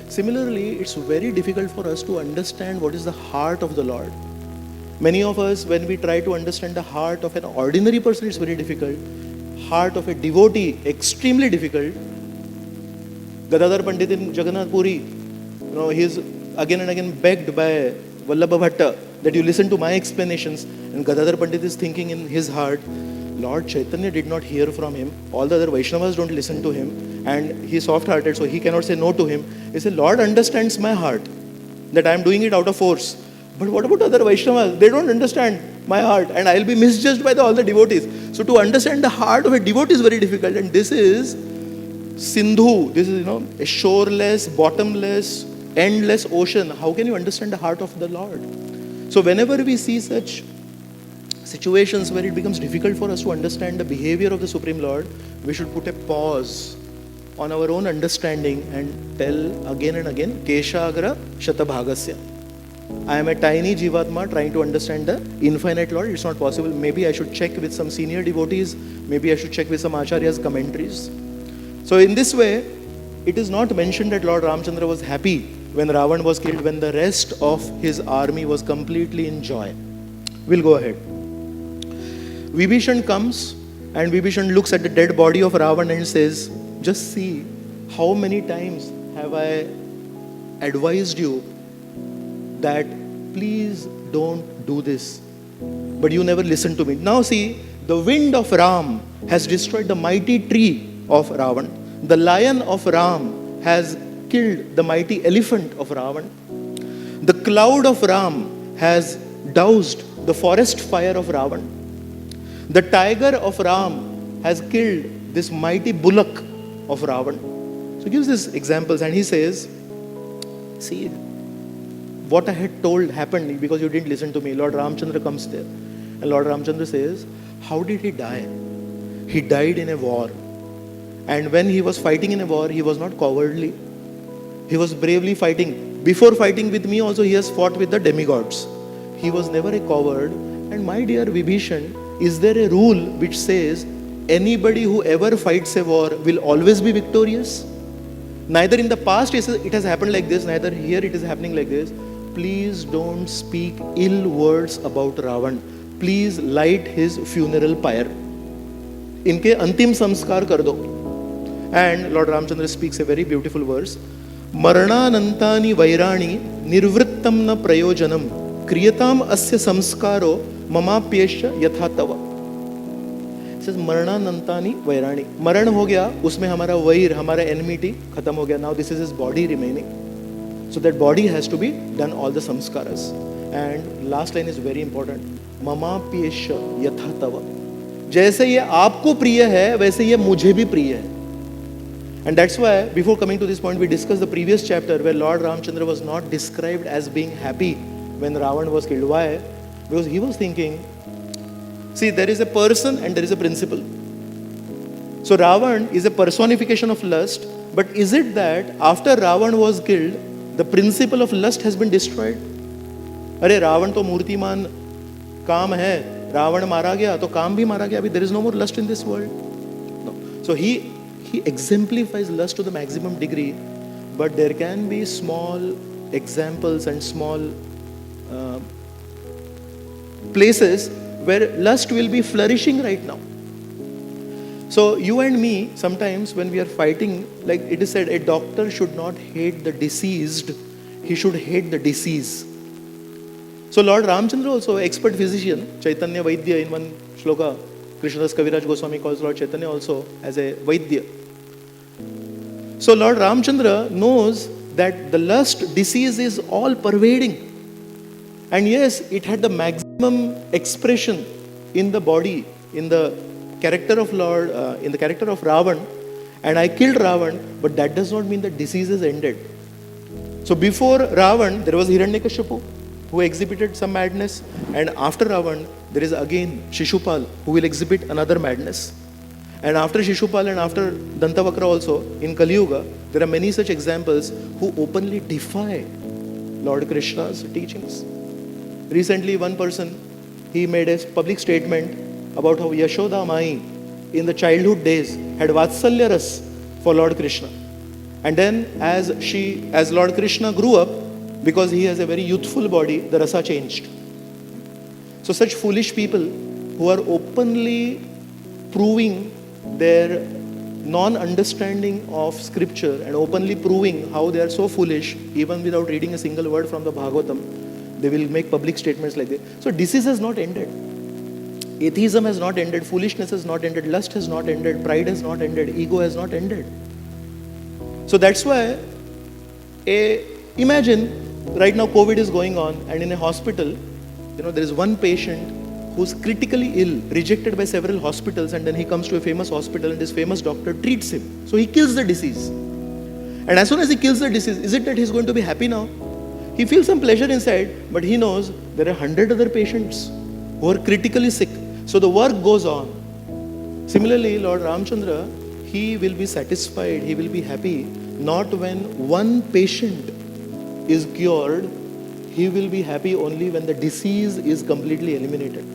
Similarly, it's very difficult for us to understand what is the heart of the Lord. Many of us, when we try to understand the heart of an ordinary person, it's very difficult. Heart of a devotee, extremely difficult. Gadadhar Pandit in Jagannath Puri, he's again and again begged by Vallabha Bhatta that you listen to my explanations. And Gadadhar Pandit is thinking in his heart, Lord Chaitanya did not hear from him. All the other Vaishnavas don't listen to him. And he's soft-hearted, so he cannot say no to him. He said, Lord understands my heart, that I am doing it out of force. But what about other Vaishnavas? They don't understand my heart, and I'll be misjudged by all the devotees. So to understand the heart of a devotee is very difficult. And this is Sindhu. This is, a shoreless, bottomless, endless ocean. How can you understand the heart of the Lord? So whenever we see such situations where it becomes difficult for us to understand the behavior of the Supreme Lord, we should put a pause on our own understanding and tell again and again, Keshagra Shatabhagasya. I am a tiny Jivatma trying to understand the infinite Lord. It's not possible. Maybe I should check with some senior devotees. Maybe I should check with some Acharya's commentaries. So in this way, it is not mentioned that Lord Ramchandra was happy when Ravan was killed, when the rest of his army was completely in joy. We'll go ahead. Vibhishan comes and Vibhishan looks at the dead body of Ravan and says, just see how many times have I advised you that please don't do this, but you never listen to me. Now see, the wind of Ram has destroyed the mighty tree of Ravan. The lion of Ram has killed the mighty elephant of Ravan. The cloud of Ram has doused the forest fire of Ravan. The tiger of Ram has killed this mighty bullock of Ravan. So he gives these examples and he says, see, what I had told happened because you didn't listen to me. Lord Ramchandra comes there. And Lord Ramchandra says, how did he die? He died in a war. And when he was fighting in a war, he was not cowardly. He was bravely fighting. Before fighting with me also, he has fought with the demigods. He was never a coward. And my dear Vibhishan, is there a rule which says anybody who ever fights a war will always be victorious? Neither in the past it has happened like this, neither here it is happening like this. Please don't speak ill words about Ravan. Please light his funeral pyre. Inke antim samskar kar do. And Lord Ramchandra speaks a very beautiful verse. Marananantani vairani nirvrittam na prayojanam kriyatam asya samskaro mamapyesha yathatava. It says Marananantani vairani. Maran ho gaya, usme hamara vair, hamara enmity khatam ho gaya. Now this is his body remaining. So that body has to be done all the samskaras. And last line is very important. Mamapyesha yathatava. जैसे ये आपको प्रिय है, वैसे ये मुझे भी प्रिय है. And that's why, before coming to this point, we discussed the previous chapter where Lord Ramchandra was not described as being happy when Ravan was killed. Why? Because he was thinking, see, there is a person and there is a principle. So Ravan is a personification of lust, but is it that after Ravan was killed, the principle of lust has been destroyed? अरे रावण तो मूर्तिमान काम है, रावण मारा गया तो काम भी मारा गया. अभी there is no more lust in this world. No. So he exemplifies lust to the maximum degree, but there can be small examples and small places where lust will be flourishing right now. So you and me, sometimes when we are fighting, like it is said, a doctor should not hate the deceased, he should hate the disease. So Lord Ramchandra also, expert physician, Chaitanya Vaidya, in one shloka, Krishnadas Kaviraj Goswami calls Lord Chaitanya also as a Vaidya. So Lord Ramchandra knows that the lust disease is all pervading. And yes, it had the maximum expression in the body, in the character of Lord, in the character of Ravan. And I killed Ravan, but that does not mean that disease is ended. So before Ravan, there was Hiranyakashipu, who exhibited some madness. And after Ravan, there is again Shishupal, who will exhibit another madness. And after Shishupal and after Dantavakra also, in Kali Yuga, there are many such examples who openly defy Lord Krishna's teachings. Recently, one person, he made a public statement about how Yashoda Mai, in the childhood days, had Vatsalya Ras for Lord Krishna. And then as Lord Krishna grew up, because he has a very youthful body, the rasa changed. So such foolish people who are openly proving their non-understanding of scripture and openly proving how they are so foolish, even without reading a single word from the Bhagavatam, they will make public statements like this. So disease has not ended. Atheism has not ended. Foolishness has not ended. Lust has not ended. Pride has not ended. Ego has not ended. So that's why, imagine right now COVID is going on, and in a hospital, there is one patient who's critically ill, rejected by several hospitals, and then he comes to a famous hospital and this famous doctor treats him. So he kills the disease. And as soon as he kills the disease, is it that he's going to be happy now? He feels some pleasure inside, but he knows there are 100 other patients who are critically sick. So the work goes on. Similarly, Lord Ramchandra, he will be satisfied, he will be happy, not when one patient is cured. He will be happy only when the disease is completely eliminated.